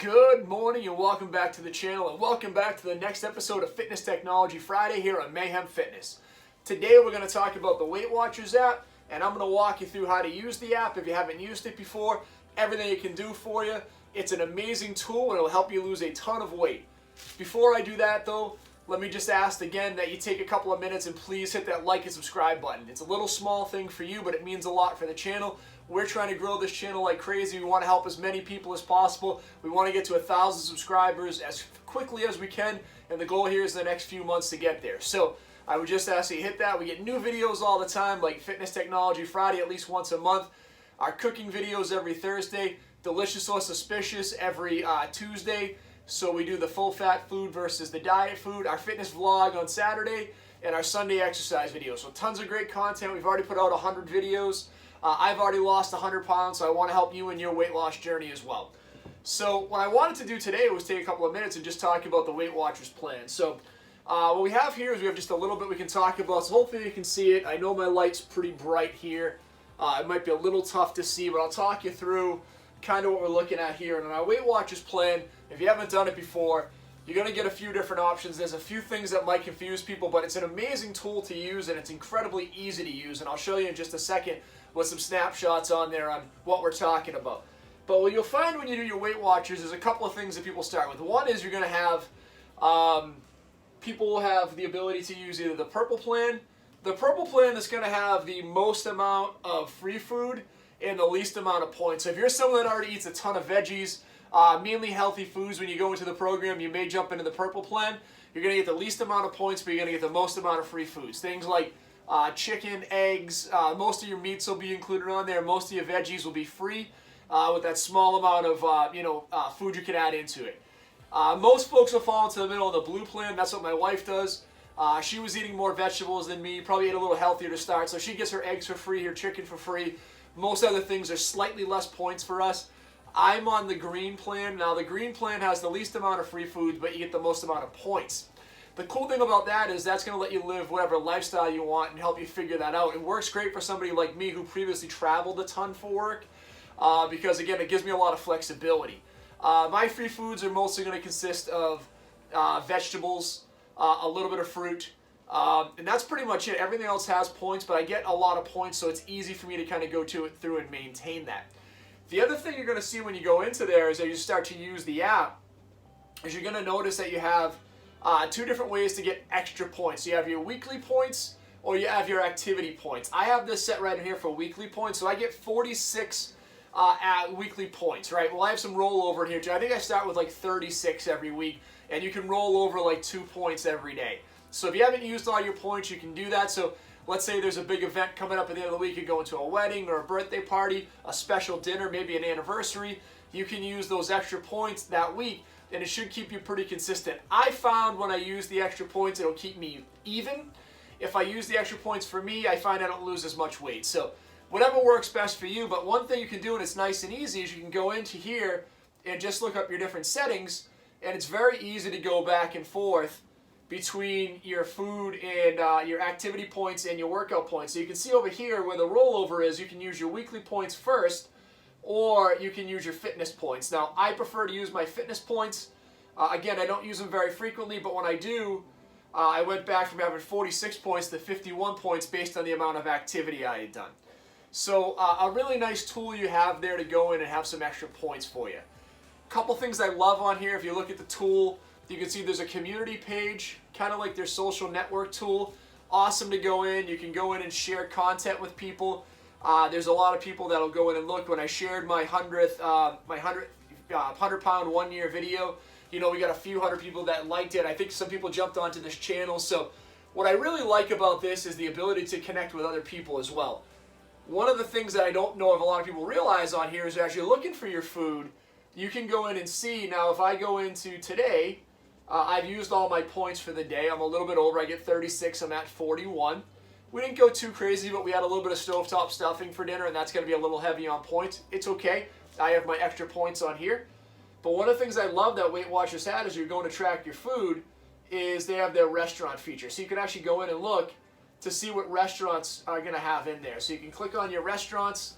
Good morning and welcome back to the channel and welcome back to the next episode of Fitness Technology Friday here on Mayhem Fitness. Today we're going to talk about the Weight Watchers app and I'm going to walk you through how to use the app if you haven't used it before, everything it can do for you. It's an amazing tool and it'll help you lose a ton of weight. Before I do that though, let me just ask again that you take a couple of minutes and please hit that like and subscribe button. It's a little small thing for you, but it means a lot for the channel. We're trying to grow this channel like crazy. We want to help as many people as possible. We want to get to 1,000 subscribers as quickly as we can, and the goal here is the next few months to get there. So I would just ask that you hit that. We get new videos all the time, like Fitness Technology Friday at least once a month. Our cooking videos every Thursday. Delicious or Suspicious every Tuesday. So we do the full fat food versus the diet food. Our fitness vlog on Saturday, and our Sunday exercise videos. So tons of great content. We've already put out 100 videos. I've already lost 100 pounds, so I want to help you in your weight loss journey as well. So what I wanted to do today was take a couple of minutes and just talk about the Weight Watchers plan. So what we have here is we have just a little bit we can talk about, so hopefully you can see it. I know my light's pretty bright here. It might be a little tough to see, but I'll talk you through kind of what we're looking at here. And on our Weight Watchers plan, if you haven't done it before, you're going to get a few different options. There's a few things that might confuse people, but it's an amazing tool to use and it's incredibly easy to use. And I'll show you in just a second with some snapshots on there on what we're talking about. But what you'll find when you do your Weight Watchers is a couple of things that people start with. One is you're going to have, people will have the ability to use either the purple plan. The purple plan is going to have the most amount of free food and the least amount of points. So if you're someone that already eats a ton of veggies, mainly healthy foods, when you go into the program, you may jump into the purple plan. You're going to get the least amount of points, but you're going to get the most amount of free foods. Things like chicken, eggs, most of your meats will be included on there. Most of your veggies will be free with that small amount of food you can add into it. Most folks will fall into the middle of the blue plan. That's what my wife does. She was eating more vegetables than me, probably ate a little healthier to start, so she gets her eggs for free, her chicken for free. Most other things are slightly less points for us. I'm on the green plan. Now the green plan has the least amount of free foods, but you get the most amount of points. The cool thing about that is that's going to let you live whatever lifestyle you want and help you figure that out. It works great for somebody like me who previously traveled a ton for work because, again, it gives me a lot of flexibility. My free foods are mostly going to consist of vegetables, a little bit of fruit, and that's pretty much it. Everything else has points, but I get a lot of points, so it's easy for me to kind of go to it through and maintain that. The other thing you're going to see when you go into there is that you start to use the app is you're going to notice that you have two different ways to get extra points. You have your weekly points or you have your activity points. I have this set right in here for weekly points, so I get 46 weekly points, right? Well, I have some rollover in here too. I think I start with like 36 every week, and you can roll over like 2 points every day. So if you haven't used all your points, you can do that. So let's say there's a big event coming up at the end of the week. You're going to a wedding or a birthday party, a special dinner, maybe an anniversary. You can use those extra points that week, and it should keep you pretty consistent. I found when I use the extra points, it'll keep me even. If I use the extra points for me, I find I don't lose as much weight. So whatever works best for you, but one thing you can do, and it's nice and easy, is you can go into here and just look up your different settings, and it's very easy to go back and forth between your food and your activity points and your workout points. So you can see over here where the rollover is, you can use your weekly points first, or you can use your fitness points. Now, I prefer to use my fitness points. Again, I don't use them very frequently, but when I do, I went back from having 46 points to 51 points based on the amount of activity I had done. So a really nice tool you have there to go in and have some extra points for you. A couple things I love on here, if you look at the tool, you can see there's a community page, kind of like their social network tool. Awesome to go in. You can go in and share content with people. There's a lot of people that'll go in and look. When I shared my 100-pound 1 year video, you know, we got a few hundred people that liked it. I think some people jumped onto this channel. So what I really like about this is the ability to connect with other people as well. One of the things that I don't know if a lot of people realize on here is as you're looking for your food, you can go in and see. Now, if I go into today, I've used all my points for the day. I'm a little bit over. I get 36. I'm at 41. We didn't go too crazy, but we had a little bit of stovetop stuffing for dinner, and that's going to be a little heavy on points. It's okay. I have my extra points on here. But one of the things I love that Weight Watchers had is you're going to track your food is they have their restaurant feature. So you can actually go in and look to see what restaurants are going to have in there. So you can click on your restaurants.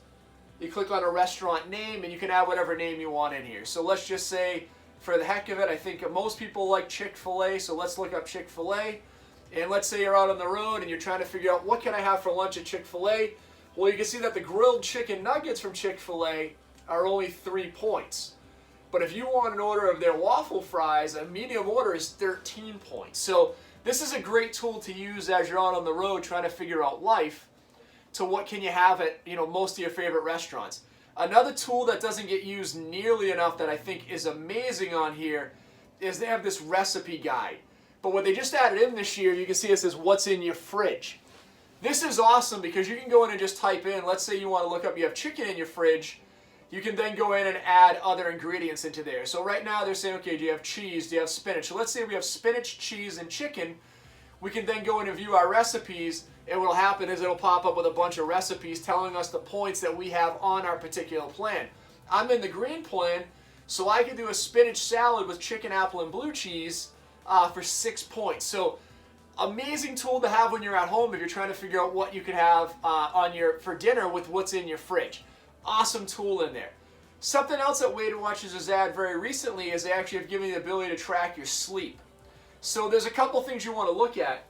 You click on a restaurant name, and you can add whatever name you want in here. So let's just say for the heck of it, I think most people like Chick-fil-A, so let's look up Chick-fil-A. And let's say you're out on the road and you're trying to figure out what can I have for lunch at Chick-fil-A. Well, you can see that the grilled chicken nuggets from Chick-fil-A are only 3 points. But if you want an order of their waffle fries, a medium order is 13 points. So this is a great tool to use as you're out on the road trying to figure out life to what can you have at most of your favorite restaurants. Another tool that doesn't get used nearly enough that I think is amazing on here is they have this recipe guide. But what they just added in this year, you can see it says what's in your fridge. This is awesome because you can go in and just type in, let's say you want to look up, you have chicken in your fridge, you can then go in and add other ingredients into there. So right now they're saying, okay, do you have cheese, do you have spinach? So let's say we have spinach, cheese, and chicken. We can then go in and view our recipes, and what will happen is it'll pop up with a bunch of recipes telling us the points that we have on our particular plan. I'm in the green plan, so I can do a spinach salad with chicken, apple, and blue cheese for 6 points. So amazing tool to have when you're at home if you're trying to figure out what you could have for dinner with what's in your fridge. Awesome tool in there. Something else that Weight Watchers has added very recently is they actually have given you the ability to track your sleep. So there's a couple things you want to look at.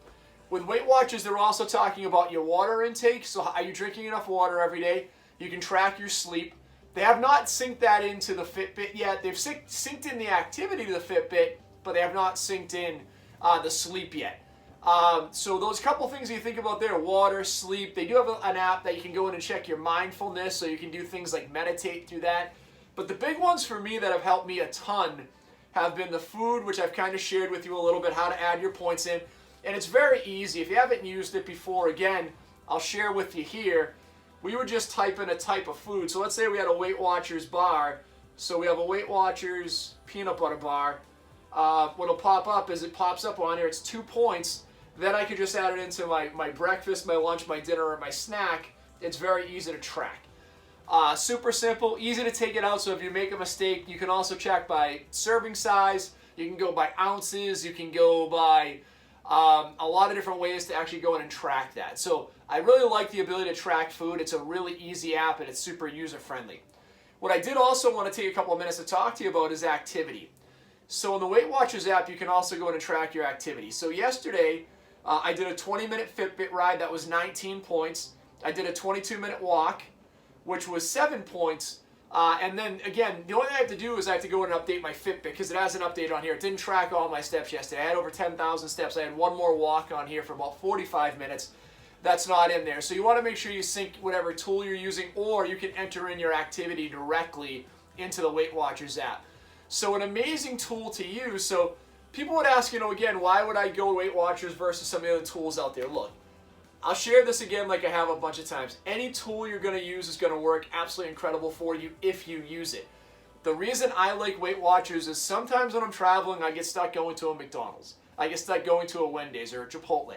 With Weight Watchers, they're also talking about your water intake. So are you drinking enough water every day? You can track your sleep. They have not synced that into the Fitbit yet. They've synced in the activity to the Fitbit, but they have not synced in the sleep yet. So those couple things you think about there, water, sleep, they do have an app that you can go in and check your mindfulness, so you can do things like meditate through that. But the big ones for me that have helped me a ton have been the food, which I've kind of shared with you a little bit, how to add your points in. And it's very easy. If you haven't used it before, again, I'll share with you here. We would just type in a type of food. So let's say we had a Weight Watchers bar. So we have a Weight Watchers peanut butter bar. What'll pop up is it pops up on here. It's 2 points. Then I could just add it into my breakfast, my lunch, my dinner, or my snack. It's very easy to track. Super simple, easy to take it out, so if you make a mistake, you can also check by serving size, you can go by ounces, you can go by a lot of different ways to actually go in and track that. So I really like the ability to track food. It's a really easy app and it's super user-friendly. What I did also want to take a couple of minutes to talk to you about is activity. So in the Weight Watchers app, you can also go in and track your activity. So yesterday, I did a 20-minute Fitbit ride that was 19 points. I did a 22-minute walk, which was 7 points. And then, again, the only thing I have to do is I have to go in and update my Fitbit because it hasn't updated on here. It didn't track all my steps yesterday. I had over 10,000 steps. I had one more walk on here for about 45 minutes. That's not in there. So you want to make sure you sync whatever tool you're using, or you can enter in your activity directly into the Weight Watchers app. So an amazing tool to use. So people would ask, again, why would I go Weight Watchers versus some of the other tools out there? Look, I'll share this again like I have a bunch of times. Any tool you're going to use is going to work absolutely incredible for you if you use it. The reason I like Weight Watchers is sometimes when I'm traveling, I get stuck going to a McDonald's. I get stuck going to a Wendy's or a Chipotle.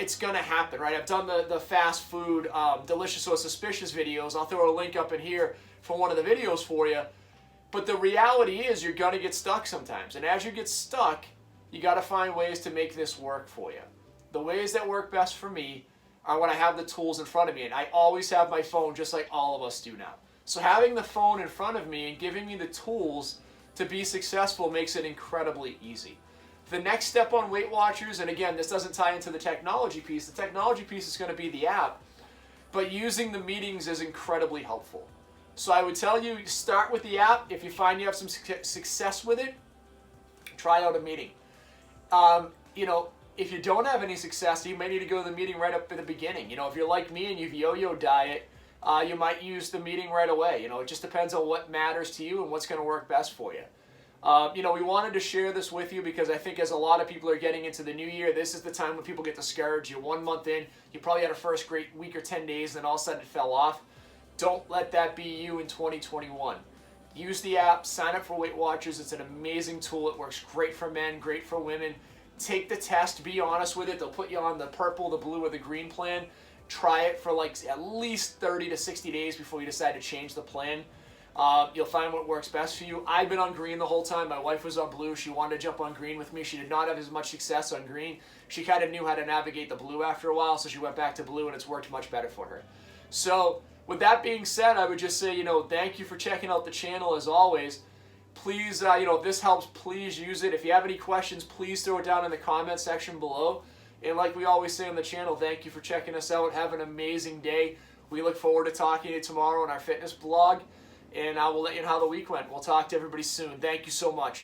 It's going to happen, right? I've done the fast food, delicious or suspicious videos. I'll throw a link up in here for one of the videos for you. But the reality is you're going to get stuck sometimes. And as you get stuck, you got to find ways to make this work for you. The ways that work best for me are when I have the tools in front of me. And I always have my phone just like all of us do now. So having the phone in front of me and giving me the tools to be successful makes it incredibly easy. The next step on Weight Watchers, and again, this doesn't tie into the technology piece. The technology piece is going to be the app. But using the meetings is incredibly helpful. So I would tell you, start with the app. If you find you have some success with it, try out a meeting. If you don't have any success, you may need to go to the meeting right up at the beginning. If you're like me and you've yo-yo diet, you might use the meeting right away. It just depends on what matters to you and what's going to work best for you. We wanted to share this with you because I think as a lot of people are getting into the new year, this is the time when people get discouraged. You're 1 month in, you probably had a first great week or 10 days, and then all of a sudden it fell off. Don't let that be you in 2021. Use the app, sign up for Weight Watchers. It's an amazing tool. It works great for men, great for women. Take the test, be honest with it. They'll put you on the purple, the blue, or the green plan. Try it for at least 30 to 60 days before you decide to change the plan. You'll find what works best for you. I've been on green the whole time. My wife was on blue. She wanted to jump on green with me. She did not have as much success on green. She kind of knew how to navigate the blue after a while, so she went back to blue, and it's worked much better for her. So with that being said, I would just say, thank you for checking out the channel as always. please, if this helps, please use it. If you have any questions, please throw it down in the comment section below. And like we always say on the channel, thank you for checking us out. Have an amazing day. We look forward to talking to you tomorrow on our fitness blog, and we'll let you know how the week went. We'll talk to everybody soon. Thank you so much.